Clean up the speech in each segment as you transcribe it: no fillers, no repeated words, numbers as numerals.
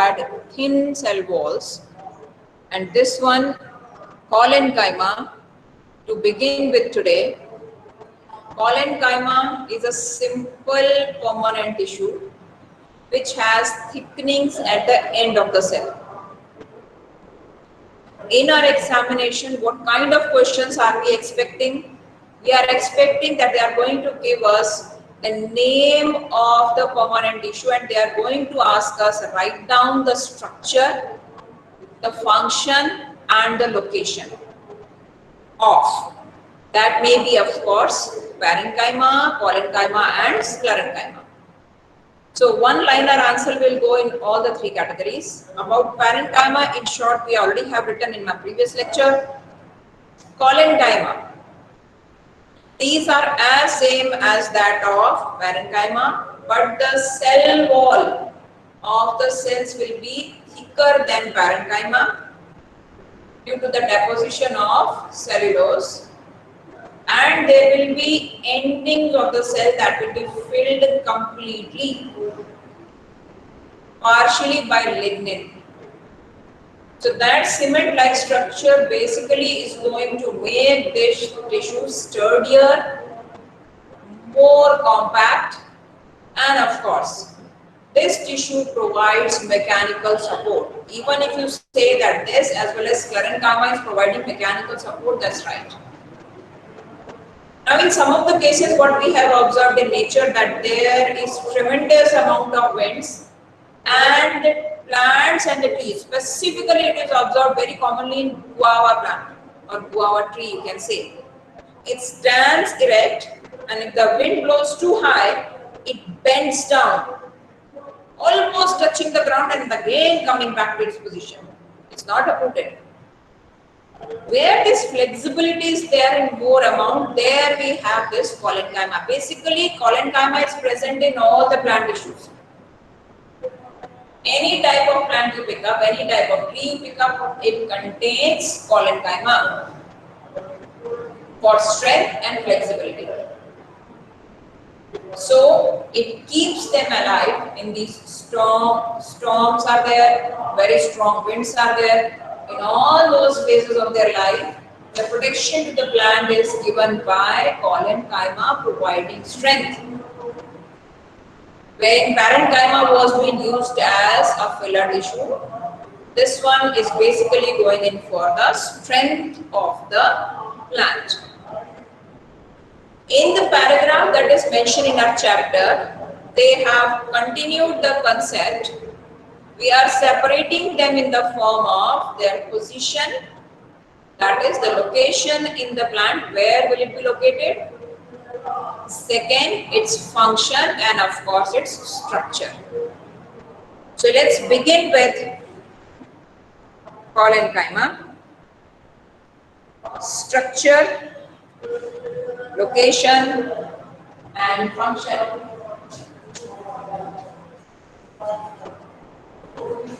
had thin cell walls, and this one, collenchyma, to begin with today. Collenchyma is a simple permanent tissue which has thickenings at the end of the cell. In our examination, what kind of questions are we expecting? We are expecting that they are going to give us the name of the permanent tissue, and they are going to ask us write down the structure, the function and the location of. That may be, of course, parenchyma, collenchyma and sclerenchyma. So one-liner answer will go in all the three categories. About parenchyma, in short, we already have written in my previous lecture. Collenchyma, these are as same as that of parenchyma, but the cell wall of the cells will be thicker than parenchyma due to the deposition of cellulose, and there will be endings of the cell that will be filled completely, partially by lignin. So that cement-like structure basically is going to make this tissue sturdier, more compact, and of course, this tissue provides mechanical support. Even if you say that this as well as sclerenchyma is providing mechanical support, that's right. Now, in some of the cases, what we have observed in nature that there is tremendous amount of winds, and plants and the trees, specifically it is observed very commonly in guava plant or guava tree, you can say. It stands erect, and if the wind blows too high, it bends down, almost touching the ground and again coming back to its position. It's not uprooted. Where this flexibility is there in more amount, there we have this collenchyma. Basically, collenchyma is present in all the plant tissues. Any type of plant you pick up, any type of tree you pick up, it contains collenchyma for strength and flexibility. So it keeps them alive in these storms are there, very strong winds are there. In all those phases of their life, the protection to the plant is given by collenchyma providing strength. When parenchyma was being used as a filler tissue, this one is basically going in for the strength of the plant. In the paragraph that is mentioned in our chapter, they have continued the concept. We are separating them in the form of their position, that is the location in the plant, where will it be located? Second, its function, and of course its structure. So let's begin with collenchyma. Structure, location and function.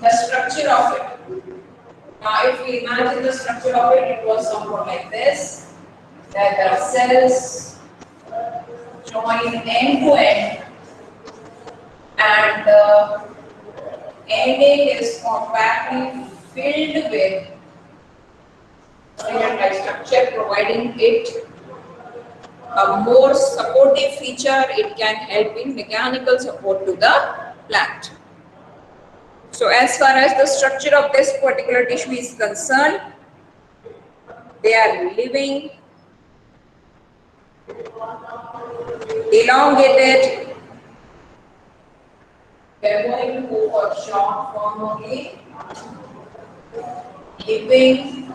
The structure of it. Now if we imagine the structure of it, it was somewhat like this. There are cells joined end to end, and the ending is compactly filled with cement-like structure, providing it a more supportive feature. It can help in mechanical support to the plant. So as far as the structure of this particular tissue is concerned, they are living, elongated. They are going to go for short form only. Living,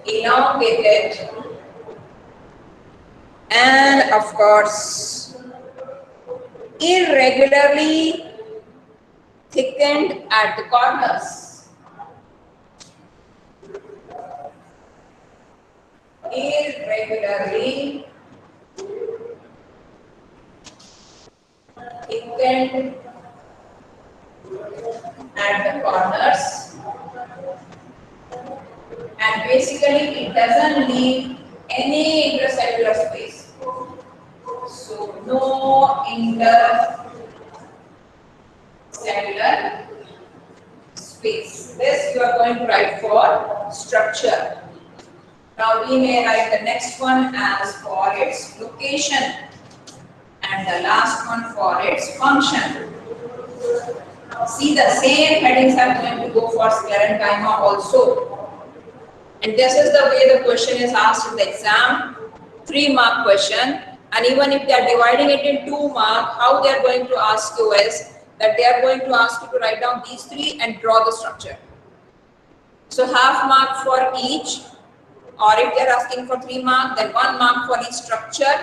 elongated, and of course irregularly thickened at the corners. Irregularly thickened at the corners, and basically it doesn't leave any intercellular space. So no intercellular cellular space. This you are going to write for structure. Now we may write the next one as for its location and the last one for its function. See, the same headings are going to go for sclerenchyma also. And this is the way the question is asked in the exam, 3-mark question. And even if they are dividing it in 2 mark, how they are going to ask you is that they are going to ask you to write down these 3 and draw the structure. So half mark for each, or if they are asking for 3 mark, then 1 mark for each structure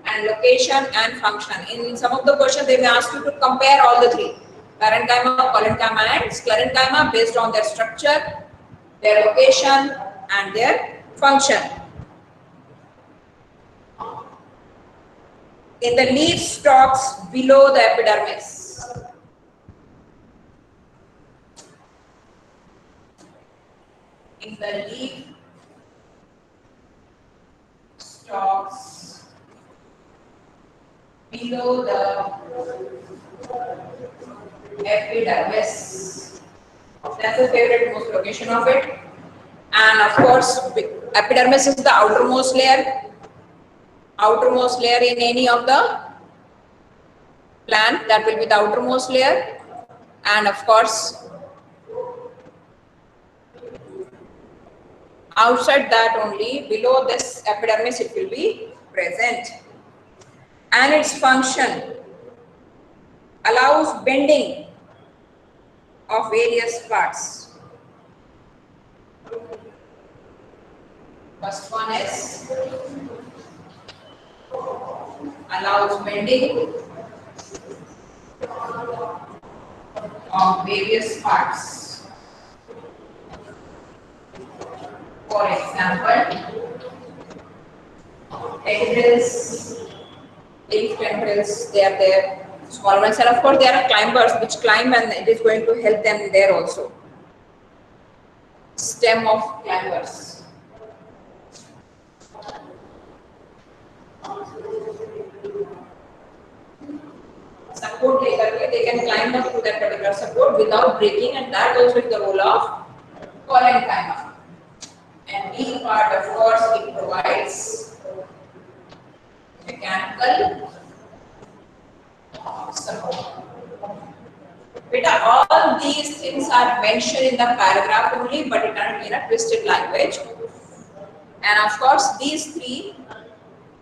and location and function. In some of the questions, they may ask you to compare all the 3. Parenchyma, collenchyma and sclerenchyma based on their structure, their location and their function. In the leaf stalks below the epidermis. In the leaf stalks below the epidermis. That's the favorite most location of it. And of course, epidermis is the outermost layer. Outermost layer in any of the plant, that will be the outermost layer. And of course, outside that only, below this epidermis, it will be present. And its function allows bending of various parts. First one is allows bending of various parts. For example, tendrils, leaf tendrils, they are there. Small ones, and of course there are climbers which climb, and it is going to help them there also. Stem of climbers. Support later, they can climb up to that particular support without breaking, and that also is the role of collenchyma. And B part, of course, it provides mechanical support. Beta, all these things are mentioned in the paragraph only, but it are in a twisted language. And of course, these 3,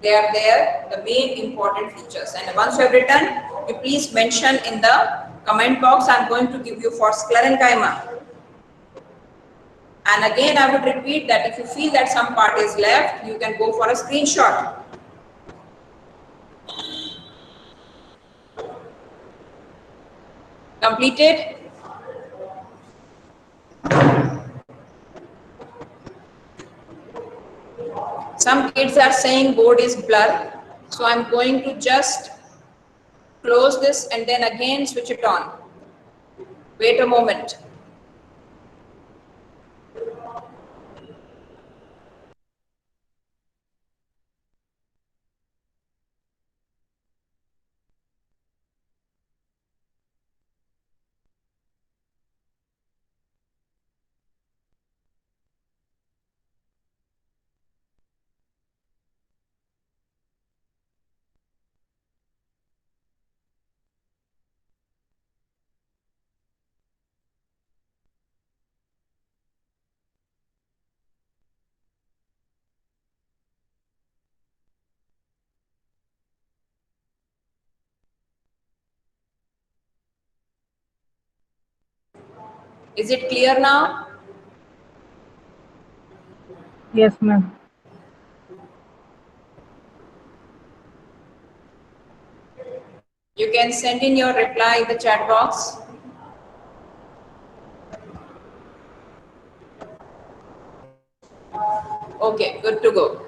they are there, the main important features. And once you have written, you please mention in the comment box. I am going to give you for sclerenchyma. And again, I would repeat that if you feel that some part is left, you can go for a screenshot. Completed? Some kids are saying board is blur, so I'm going to just close this and then again switch it on. Wait a moment. Is it clear now? Yes, ma'am. You can send in your reply in the chat box. Okay, good to go.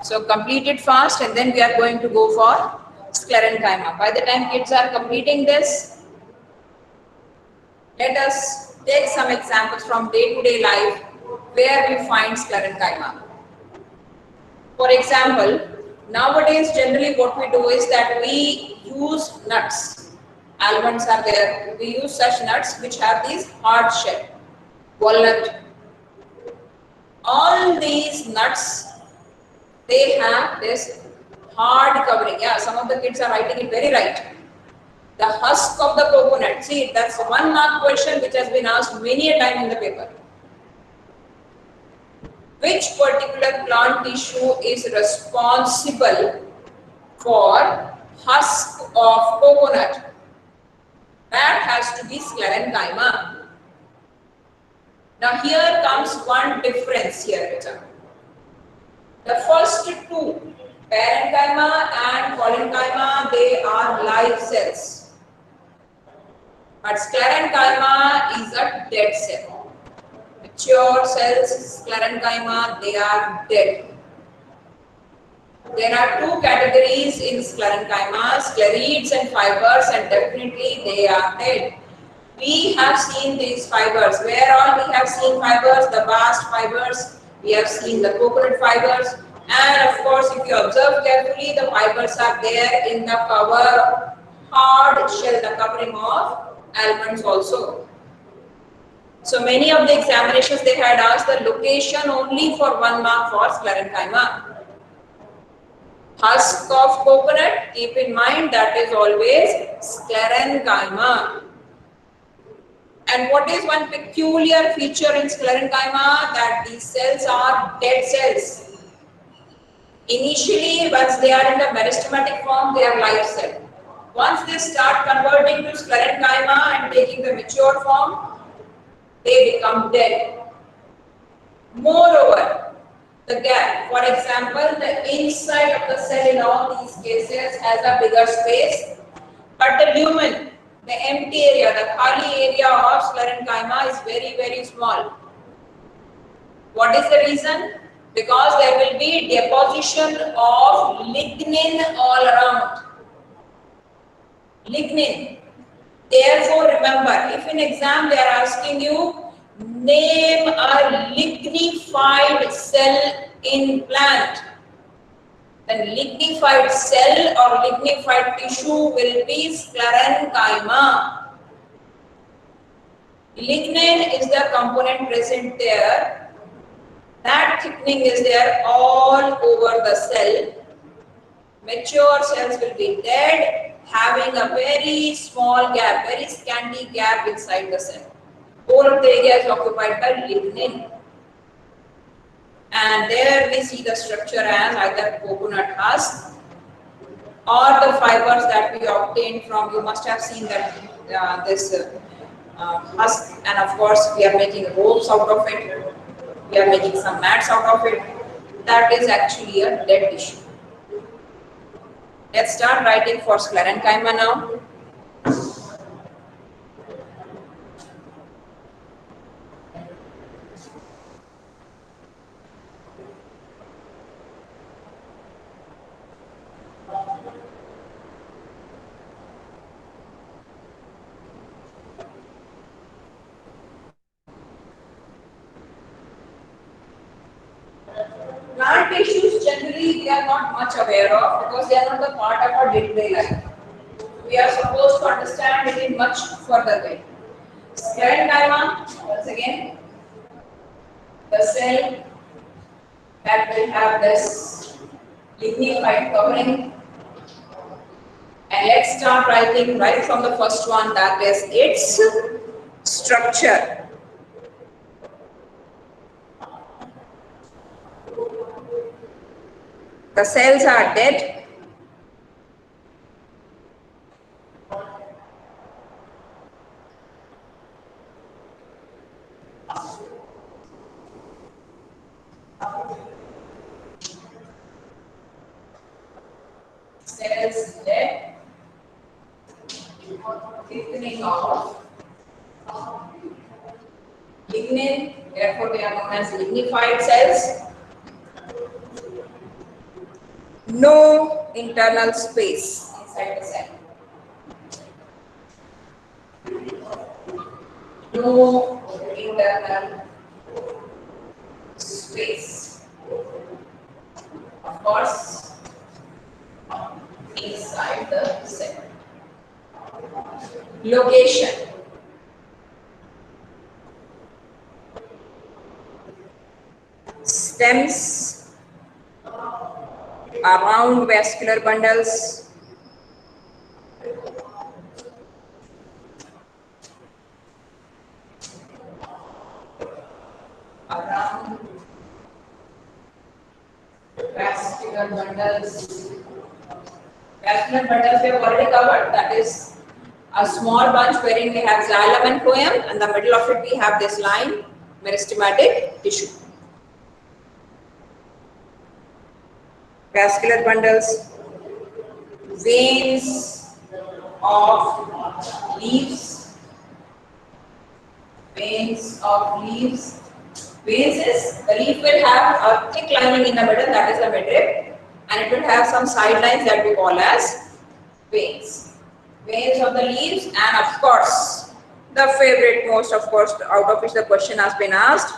So complete it fast, and then we are going to go for sclerenchyma. By the time kids are completing this, let us take some examples from day-to-day life where we find sclerenchyma. For example, nowadays generally what we do is that we use nuts almonds are there. We use such nuts which have these hard shell. Walnut. All these nuts, they have this hard covering. Yeah, some of the kids are writing it very right. The husk of the coconut. See, that's a 1 mark question which has been asked many a time in the paper. Which particular plant tissue is responsible for husk of coconut? That has to be sclerenchyma. Now here comes one difference here, Rita. The first two, parenchyma and collenchyma, they are live cells. But sclerenchyma is a dead cell. Mature cells, sclerenchyma, they are dead. There are two categories in sclerenchyma, sclerids and fibers, and definitely they are dead. We have seen these fibers. Where all we have seen fibers? The bast fibers, we have seen the coconut fibers, and of course if you observe carefully, the fibers are there in the cover, hard shell, the covering of almonds also. So many of the examinations they had asked the location only for 1 mark for sclerenchyma. Husk of coconut, keep in mind that is always sclerenchyma. And what is one peculiar feature in sclerenchyma? That these cells are dead cells. Initially, once they are in the meristematic form, they are live cell. Once they start converting to sclerenchyma and taking the mature form, they become dead. Moreover, the gap, for example, the inside of the cell in all these cases has a bigger space, but the lumen, the empty area, the khali area of sclerenchyma is very, very small. What is the reason? Because there will be deposition of lignin all around. Lignin. Therefore, remember, if in exam they are asking you, name a lignified cell in plant, then lignified cell or lignified tissue will be sclerenchyma. Lignin is the component present there. That thickening is there all over the cell. Mature cells will be dead, having a very small gap, very scanty gap inside the cell. Whole of the area is occupied by lignin. And there we see the structure as either coconut husk or the fibers that we obtained from, you must have seen that this husk, and of course we are making ropes out of it, we are making some mats out of it. That is actually a dead tissue. Let's start writing for sclerenchyma now. Plant tissues generally we are not much aware of because they are not the part of our day-to-day life. We are supposed to understand it in much further way. Sclerenchyma, once again, the cell that will have this lignified covering. And let's start writing right from the first one, that is its structure. The cells are dead. Cells dead. Thickening of lignin, therefore they are known as lignified cells. No internal space inside the cell. No internal space. Of course, inside the cell. Location. Stems around vascular bundles. Around vascular bundles. Vascular bundles we have already covered. That is a small bunch wherein we have xylem and phloem, and the middle of it we have this line, meristematic tissue. Vascular bundles, veins of leaves, veins of leaves. Veins is the leaf will have a thick lining in the middle, that is the midrib, and it will have some side lines that we call as veins. Veins of the leaves, and of course, the favorite most, of course, out of which the question has been asked,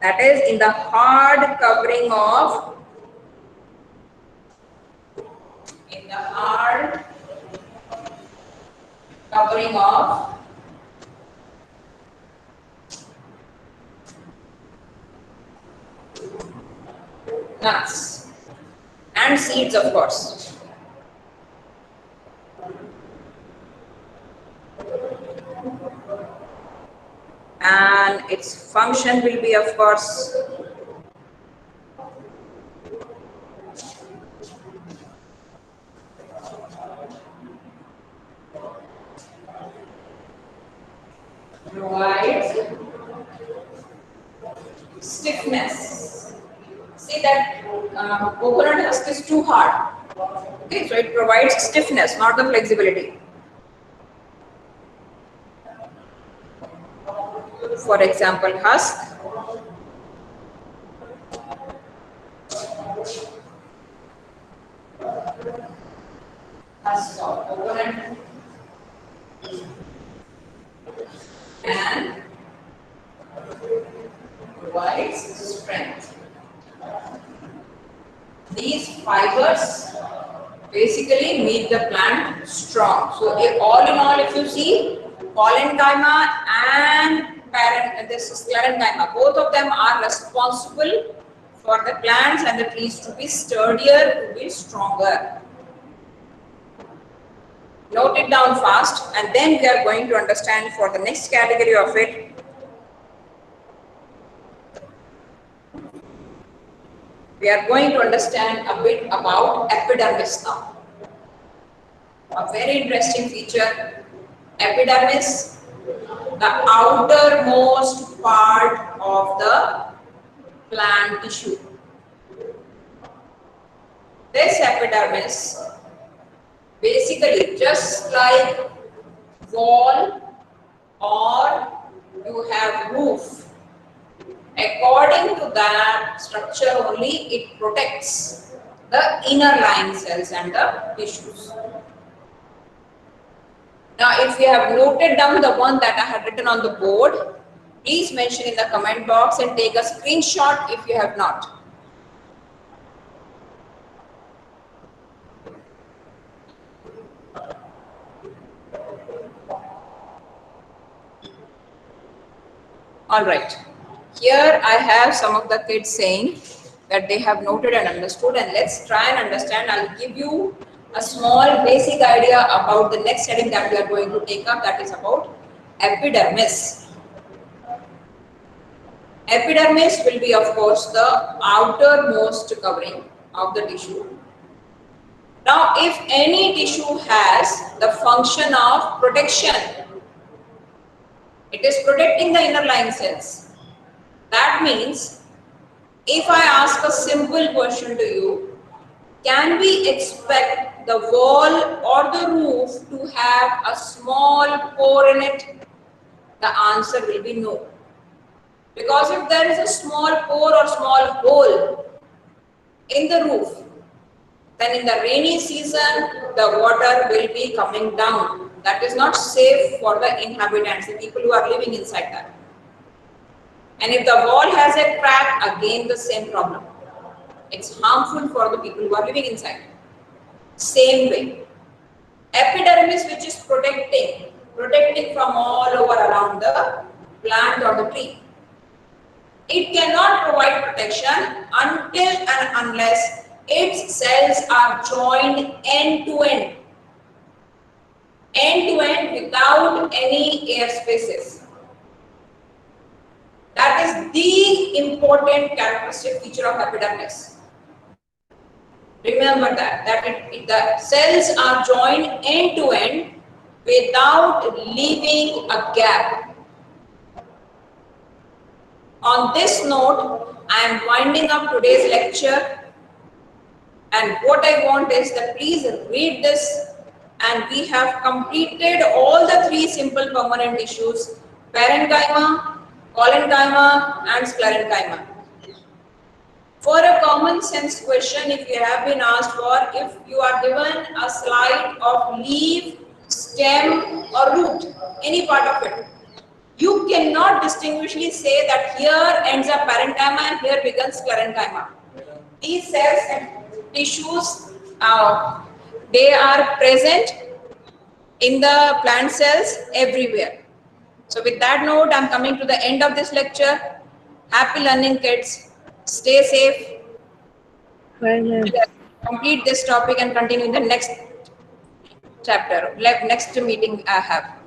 that is in the hard covering of nuts and seeds, of course. And its function will be, of course, provides stiffness. See that coconut husk is too hard. Okay, so it provides stiffness, not the flexibility. For example, husk. Husk of coconut. And provides strength. These fibers basically make the plant strong. So all in all, if you see, parenchyma and sclerenchyma, both of them are responsible for the plants and the trees to be sturdier, to be stronger. Note it down fast, and then we are going to understand for the next category of it. We are going to understand a bit about epidermis now. A very interesting feature, epidermis, the outermost part of the plant tissue. This epidermis, basically just like wall or you have roof, according to that structure only it protects the inner lying cells and the tissues. Now if you have noted down the one that I had written on the board, please mention in the comment box and take a screenshot if you have not. All right. Here I have some of the kids saying that they have noted and understood, and let's try and understand. I'll give you a small basic idea about the next heading that we are going to take up, that is about epidermis. Epidermis will be, of course, the outermost covering of the tissue. Now, if any tissue has the function of protection, it is protecting the inner lying cells. That means, if I ask a simple question to you, can we expect the wall or the roof to have a small pore in it? The answer will be no. Because if there is a small pore or small hole in the roof, then in the rainy season, the water will be coming down. That is not safe for the inhabitants, the people who are living inside that. And if the wall has a crack, again the same problem. It's harmful for the people who are living inside. Same way, epidermis, which is protecting protecting from all over around the plant or the tree. It cannot provide protection until and unless its cells are joined end to end without any air spaces. That is the important characteristic feature of epidermis. Remember that the cells are joined end to end without leaving a gap. On this note, I am winding up today's lecture, and what I want is that please read this, and we have completed all the three simple permanent tissues: parenchyma, collenchyma and sclerenchyma. For a common sense question, if you have been asked for, if you are given a slide of leaf, stem or root, any part of it, you cannot distinguishingly say that here ends up parenchyma and here begins sclerenchyma. These cells and tissues, they are present in the plant cells everywhere. So with that note, I am coming to the end of this lecture. Happy learning, kids. Stay safe. Complete this topic and continue in the next chapter, next meeting I have.